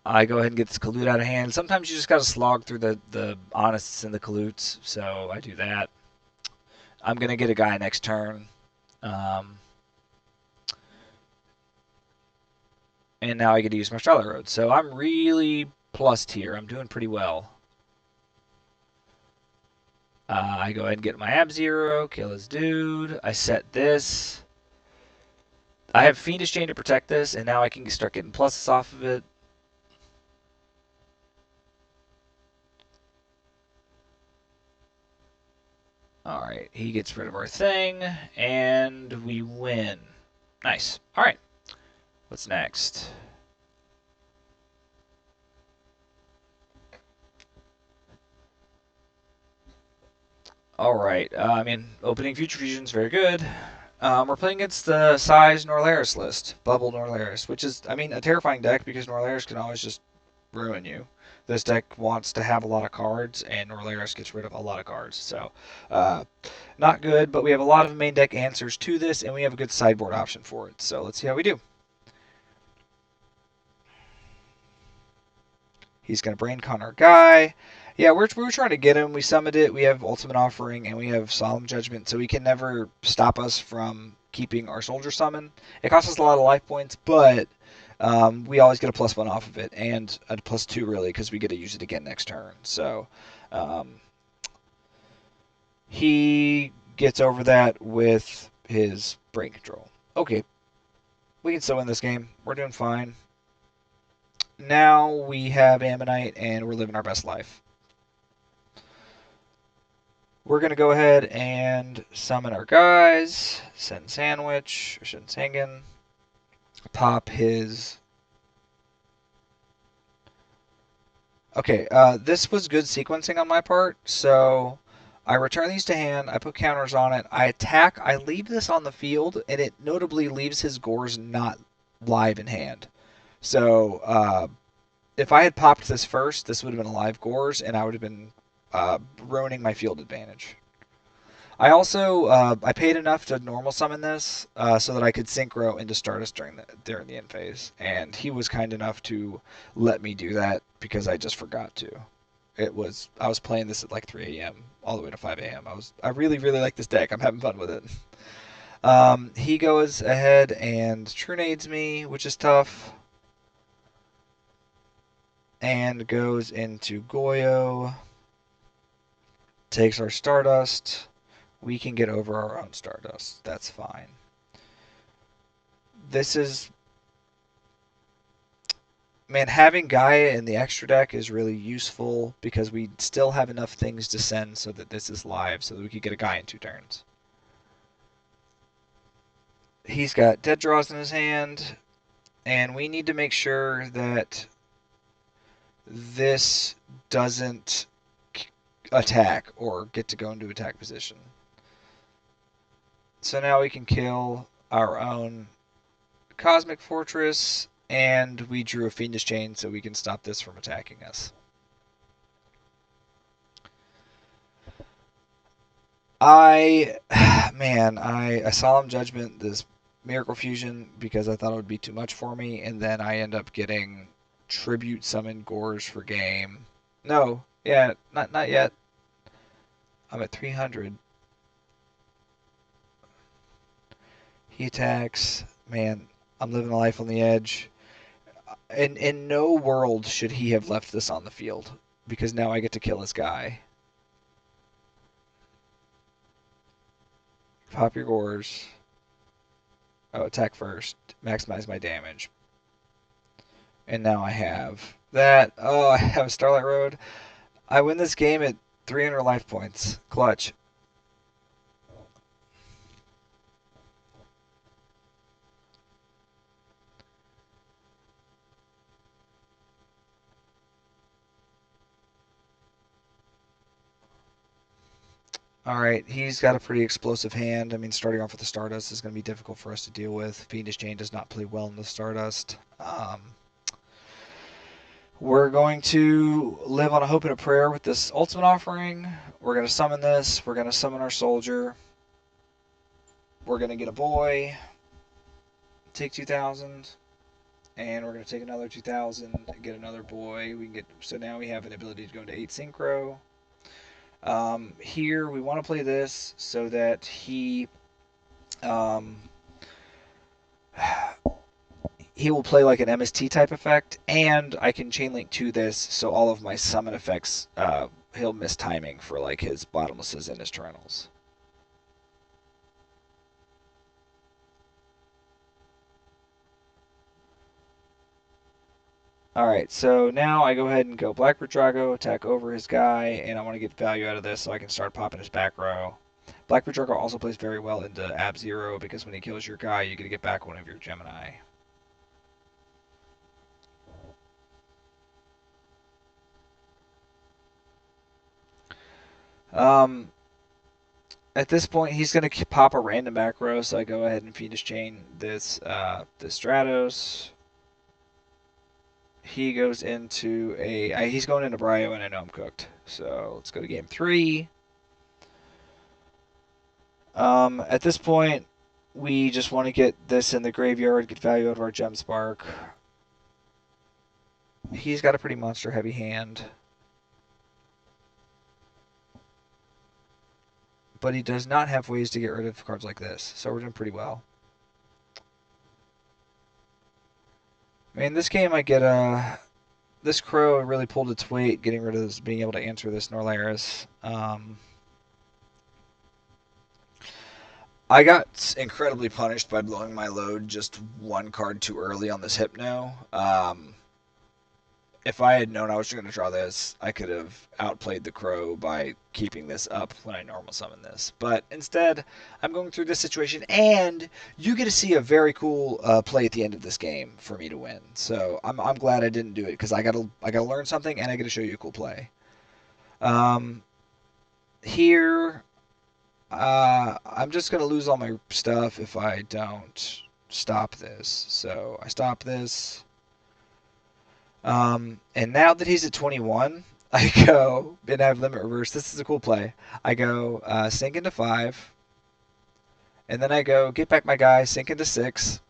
I go ahead and get this Kalut out of hand. Sometimes you just gotta slog through the Honests and the Kaluts, so I do that. I'm gonna get a guy next turn. Um, and now I get to use my Starlight Road. So I'm really plus tier. I'm doing pretty well. I go ahead and get my Ab Zero, kill his dude. I set this. I have Fiendish Chain to protect this, and now I can start getting pluses off of it. Alright, he gets rid of our thing, and we win. Nice. Alright, what's next? Alright, I mean, opening Future Fusion is very good. We're playing against the Size Norlaris list, Bubble Norlaris, which is, I mean, a terrifying deck because Norlaris can always just ruin you. This deck wants to have a lot of cards, and Norlaris gets rid of a lot of cards. So, uh, not good, but we have a lot of main deck answers to this, and we have a good sideboard option for it. So let's see how we do. He's going to brain con our guy. Yeah, we're trying to get him. We summoned it. We have Ultimate Offering, and we have Solemn Judgment, so he can never stop us from keeping our soldier summon. It costs us a lot of life points, but we always get a +1 off of it, and a +2 really, because we get to use it again next turn. So um, he gets over that with his brain control. Okay, we can still win this game. We're doing fine. Now we have Ammonite, and we're living our best life. We're going to go ahead and summon our guys. Send Sandwich, or send Sangan. Pop his. Okay, this was good sequencing on my part. So I return these to hand. I put counters on it. I attack. I leave this on the field, and it notably leaves his Gores not live in hand. So if I had popped this first, this would have been a live Gores, and I would have been ruining my field advantage. I also I paid enough to normal summon this so that I could synchro into Stardust during the end phase, and he was kind enough to let me do that because I just forgot to. I was playing this at like 3 a.m. all the way to 5 a.m. I really like this deck. I'm having fun with it. He goes ahead and Trunades me, which is tough, and goes into Goyo, takes our Stardust. We can get over our own Stardust. That's fine. This is, man, having Gaia in the extra deck is really useful because we still have enough things to send so that this is live so that we could get a Gaia in 2 turns. He's got dead draws in his hand, and we need to make sure that this doesn't attack or get to go into attack position. So now we can kill our own Cosmic Fortress, and we drew a Fiendish Chain so we can stop this from attacking us. I Solemn Judgment this Miracle Fusion because I thought it would be too much for me, and then I end up getting Tribute Summon Gores for game. No, yeah, not yet. I'm at 300. He attacks. Man, I'm living a life on the edge. In no world should he have left this on the field because now I get to kill his guy. Pop your Gores. Oh, attack first. Maximize my damage. And now I have that. Oh, I have Starlight Road. I win this game at 300 life points. Clutch. Alright, he's got a pretty explosive hand. I mean, starting off with the Stardust is going to be difficult for us to deal with. Fiendish Chain does not play well in the Stardust. We're going to live on a hope and a prayer with this Ultimate Offering. We're going to summon this. We're going to summon our Soldier. We're going to get a boy. Take 2,000. And we're going to take another 2000 and get another boy. We can get so now we have an ability to go into 8 synchro. Here we want to play this so that um, he will play like an MST type effect, and I can chain link to this so all of my summon effects he'll miss timing for like his bottomlesses and his terminals. Alright, so now I go ahead and go Blackbird Drago, attack over his guy, and I want to get value out of this so I can start popping his back row. Blackbird Drago also plays very well into Ab Zero because when he kills your guy, you get to get back one of your Gemini. Um, at this point, he's going to pop a random back row, so I go ahead and Phoenix Chain this Stratos. He goes into he's going into Brio, and I know I'm cooked. So let's go to game 3. At this point, we just want to get this in the graveyard, get value out of our Gem Spark. He's got a pretty monster heavy hand. But he does not have ways to get rid of cards like this, so we're doing pretty well. I mean, this game I get this Crow really pulled its weight getting rid of this, being able to answer this Norlaris. I got incredibly punished by blowing my load just one card too early on this Hypno. If I had known I was going to draw this, I could have outplayed the Crow by keeping this up when I normal summon this. But instead, I'm going through this situation, and you get to see a very cool play at the end of this game for me to win. So I'm glad I didn't do it because I gotta learn something, and I got to show you a cool play. Um, Here, I'm just gonna lose all my stuff if I don't stop this. So I stop this. And now that he's at 21, I go and I have limit reverse. This is a cool play. I go sink into 5, and then I go get back my guy, sink into 6,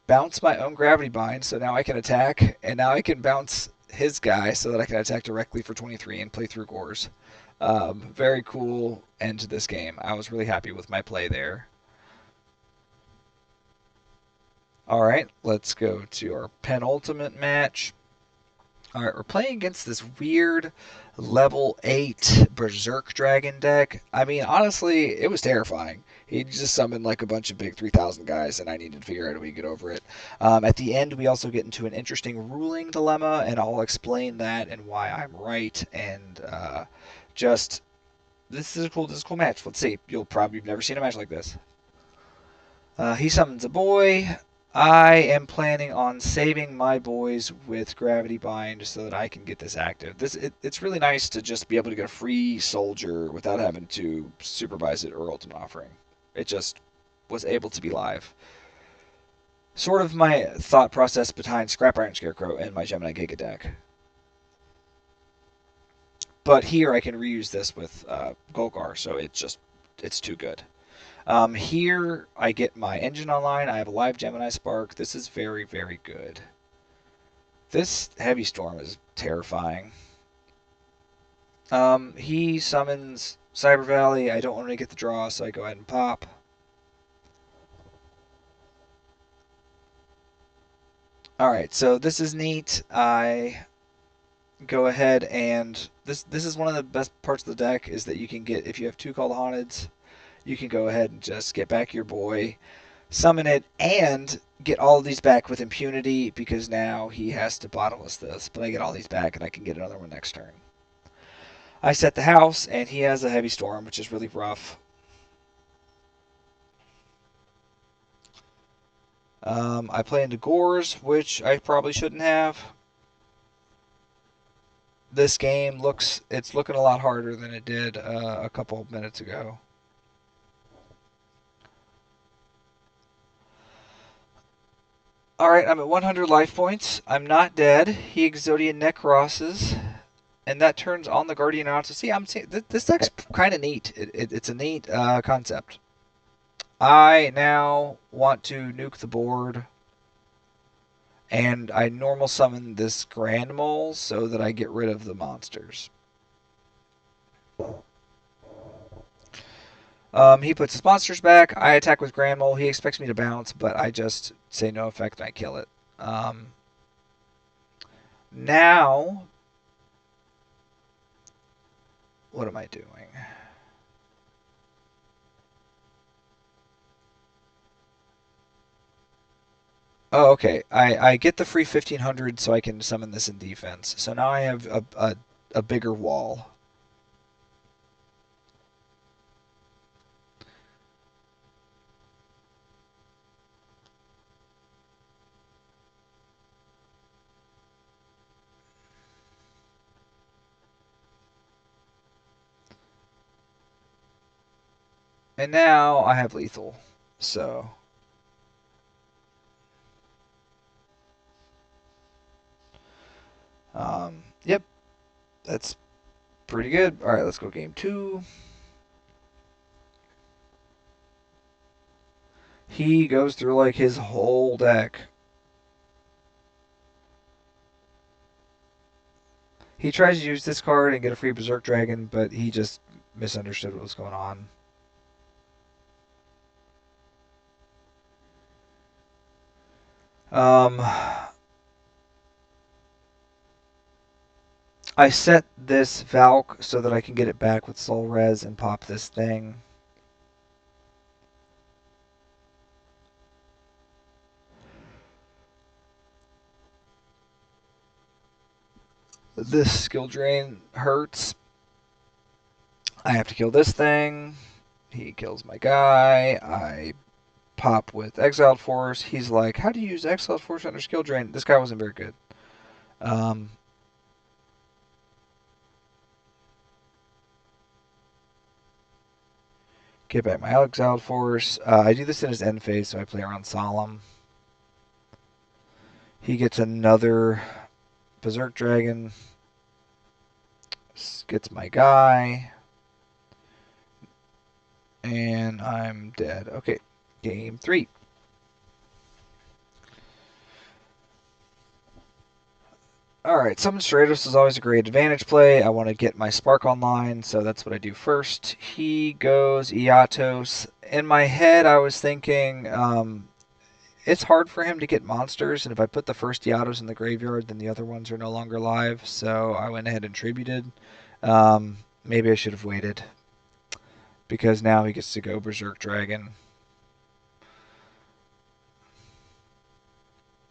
bounce my own gravity bind, so now I can attack, and now I can bounce his guy so that I can attack directly for 23 and play through Gores. Very cool end to this game. I was really happy with my play there. All right, let's go to our penultimate match. All right, we're playing against this weird level 8 Berserk Dragon deck. I mean, honestly, it was terrifying. He just summoned like a bunch of big 3,000 guys, and I needed to figure out how we get over it. At the end, we also get into an interesting ruling dilemma, and I'll explain that and why I'm right. And just this is a cool match. Let's see. You've never seen a match like this. He summons a boy. I am planning on saving my boys with Gravity Bind so that I can get this active. It's really nice to just be able to get a free soldier without having to supervise it or ultimate offering. It just was able to be live. Sort of my thought process behind Scrap Iron Scarecrow and my Gemini Giga deck. But here I can reuse this with Golgar, so it's too good. Here I get my engine online. I have a live Gemini Spark. This is very, very good. This Heavy Storm is terrifying. He summons Cyber Valley. I don't want to get the draw, so I go ahead and pop. Alright, so this is neat. I go ahead and this is one of the best parts of the deck is that you can get, if you have 2 Call Haunteds, you can go ahead and just get back your boy, summon it, and get all of these back with impunity because now he has to bottomless this. But I get all these back and I can get another one next turn. I set the house, and he has a Heavy Storm, which is really rough. I play into Gores, which I probably shouldn't have. This game it's looking a lot harder than it did a couple of minutes ago. Alright, I'm at 100 life points. I'm not dead. He Exodian Necrosses, and that turns on the Guardian out. So see, I'm seeing this deck's kind of neat. It's a neat concept. I now want to nuke the board. And I normal summon this Grand Mole so that I get rid of the monsters. He puts his monsters back. I attack with Grand Mole. He expects me to bounce, but I just say no effect and I kill it. Um, Now, what am I doing? Oh, okay. I get the free 1500 so I can summon this in defense. So now I have a bigger wall. And now I have lethal. So, yep, that's pretty good. All right, let's go game two. He goes through like his whole deck. He tries to use this card and get a free Berserk Dragon, but he just misunderstood what was going on. Um, I set this Valk so that I can get it back with Soul Res and pop this thing. This skill drain hurts. I have to kill this thing. He kills my guy. I pop with Exiled Force. He's like, how do you use Exiled Force under skill drain? This guy wasn't very good. Um, get back my Exiled Force. I do this in his end phase, so I play around Solemn. He gets another Berserk Dragon. Gets my guy. And I'm dead. Okay, game three. Alright, Summon Stratos is always a great advantage play. I want to get my Spark online, so that's what I do first. He goes Iatos. In my head, I was thinking it's hard for him to get monsters, and if I put the first Iatos in the graveyard, then the other ones are no longer live, so I went ahead and tributed. Maybe I should have waited, because now he gets to go Berserk Dragon.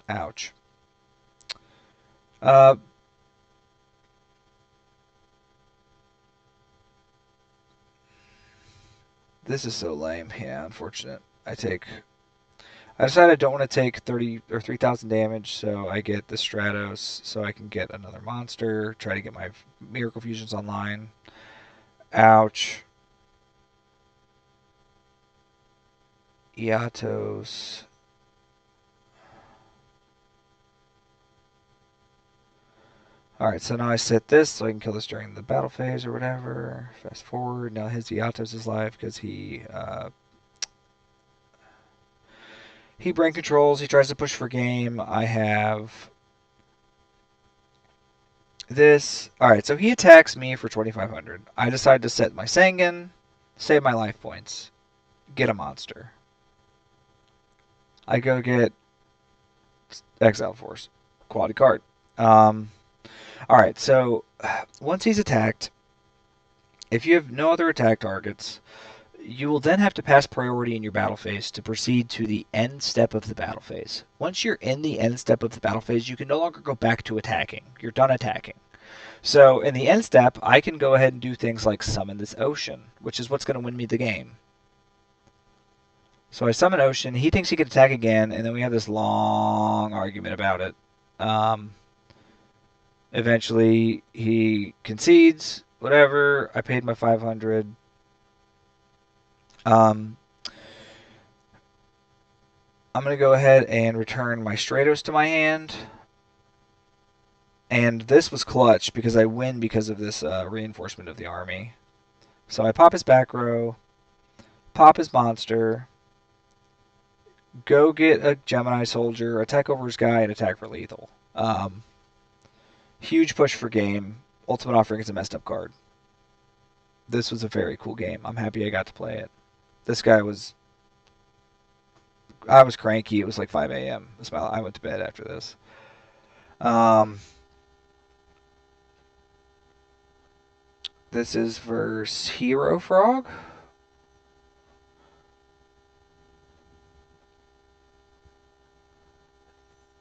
Ouch. Uh, this is so lame. Yeah, unfortunate. I decided I don't want to take 30 or 3,000 damage, so I get the Stratos so I can get another monster, try to get my Miracle Fusions online. Ouch. Iatos. Alright, so now I set this so I can kill this during the battle phase or whatever. Fast forward. Now his Iatos is live because he brain controls. He tries to push for game. I have this. Alright, so he attacks me for 2,500. I decide to set my Sangan, save my life points, get a monster. I go get Exile Force. Quality card. Alright, so once he's attacked, if you have no other attack targets, you will then have to pass priority in your battle phase to proceed to the end step of the battle phase. Once you're in the end step of the battle phase, you can no longer go back to attacking. You're done attacking. So in the end step, I can go ahead and do things like summon this ocean, which is what's going to win me the game. So I summon Ocean. He thinks he can attack again, and then we have this long argument about it. Um, Eventually, he concedes. Whatever. I paid my 500. Um, I'm going to go ahead and return my Stratos to my hand. And this was clutch because I win because of this reinforcement of the army. So I pop his back row, pop his monster, Go get a Gemini soldier, attack over his guy, and attack for lethal. Huge push for game. Ultimate Offering is a messed up card. This was a very cool game. I'm happy I got to play it. This guy was. I was cranky. It was like 5 a.m. I went to bed after this. Um, this is versus Hero Frog.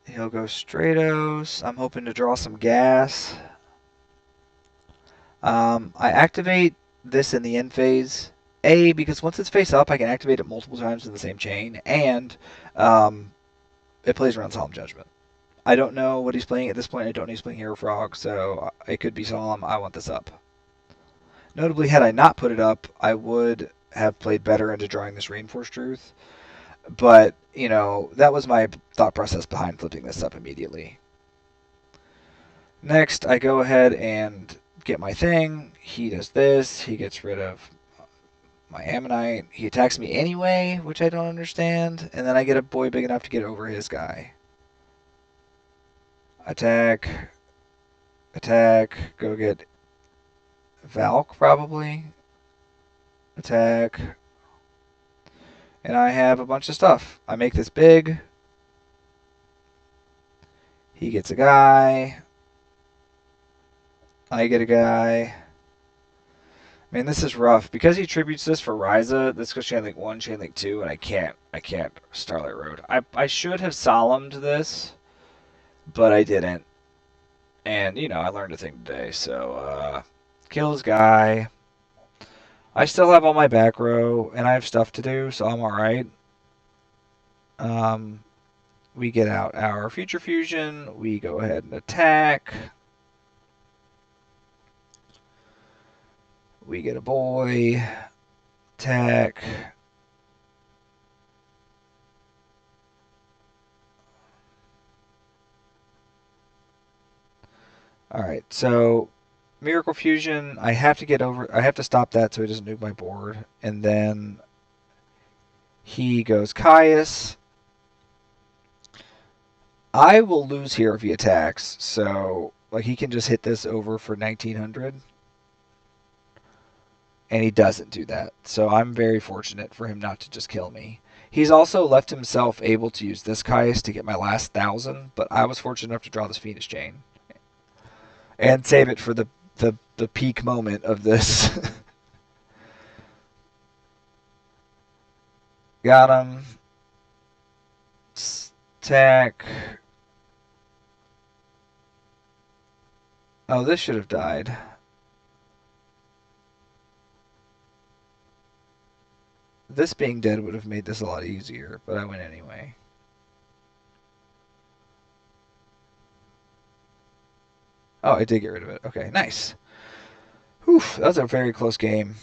He'll go Stratos. I'm hoping to draw some gas. I activate this in the end phase. A, because once it's face up, I can activate it multiple times in the same chain, and um, it plays around Solemn Judgment. I don't know what he's playing at this point. I don't know he's playing Hero Frog, so it could be Solemn. I want this up. Notably, had I not put it up, I would have played better into drawing this Reinforced Truth. But, that was my thought process behind flipping this up immediately. Next, I go ahead and get my thing. He does this. He gets rid of my Ammonite. He attacks me anyway, which I don't understand. And then I get a boy big enough to get over his guy. Attack. Attack. Go get Valk, probably. Attack. And I have a bunch of stuff. I make this big. He gets a guy. I get a guy. Man, this is rough. Because he tributes this for Ryza, this goes Chain Link 1, Chain Link 2, and I can't Starlight Road. I should have solemned this, but I didn't. And, I learned a thing today, so, kill his guy. I still have all my back row, and I have stuff to do, so I'm alright. We get out our Future Fusion. We go ahead and attack. We get a boy. Attack. Alright, so Miracle Fusion, I have to stop that so he doesn't nuke my board. And then he goes Caius. I will lose here if he attacks, so he can just hit this over for 1900. And he doesn't do that. So I'm very fortunate for him not to just kill me. He's also left himself able to use this Caius to get my last 1,000, but I was fortunate enough to draw this Phoenix Chain. And save it for the peak moment of this. Got him. Attack. Oh, this should have died. This being dead would have made this a lot easier, but I went anyway. Oh, I did get rid of it. Okay, nice. Whew, that was a very close game.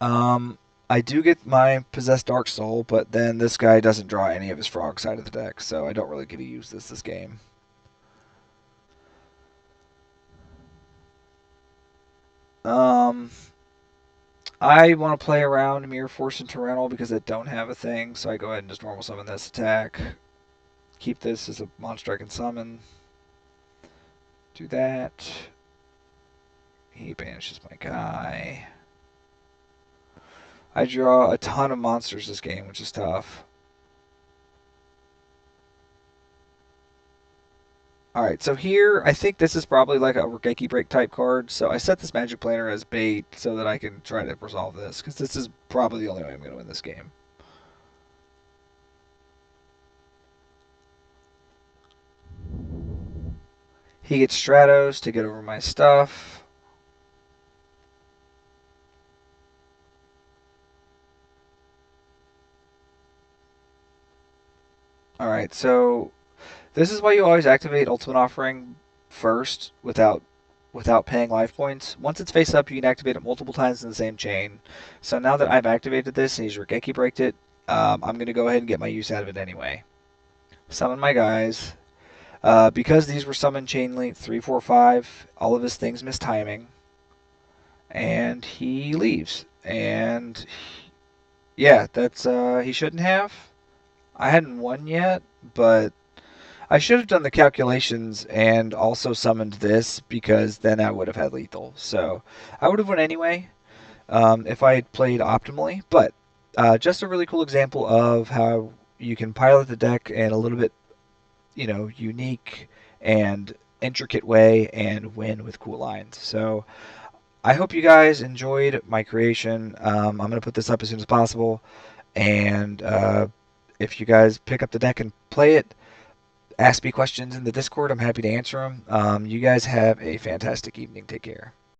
I do get my Possessed Dark Soul, but then this guy doesn't draw any of his frog side of the deck, so I don't really get to use this game. I want to play around Mirror Force and Torrential because I don't have a thing, so I go ahead and just normal summon this attack. Keep this as a monster I can summon. Do that. He banishes my guy. I draw a ton of monsters this game, which is tough. Alright, so here, I think this is probably like a Regeki Break type card, so I set this Magic Planner as bait so that I can try to resolve this, because this is probably the only way I'm going to win this game. He gets Stratos to get over my stuff. Alright, so this is why you always activate Ultimate Offering first without paying life points. Once it's face up, you can activate it multiple times in the same chain. So now that I've activated this and he's Regeki Braked it, I'm going to go ahead and get my use out of it anyway. Summon my guys. Because these were summoned chain link 3, 4, 5, all of his things miss timing. And he leaves. And Yeah, that's he shouldn't have. I hadn't won yet, but I should have done the calculations and also summoned this because then I would have had lethal. So I would have won anyway if I had played optimally. But just a really cool example of how you can pilot the deck in a little bit, unique and intricate way and win with cool lines. So I hope you guys enjoyed my creation. I'm going to put this up as soon as possible. And if you guys pick up the deck and play it, ask me questions in the Discord. I'm happy to answer them. You guys have a fantastic evening. Take care.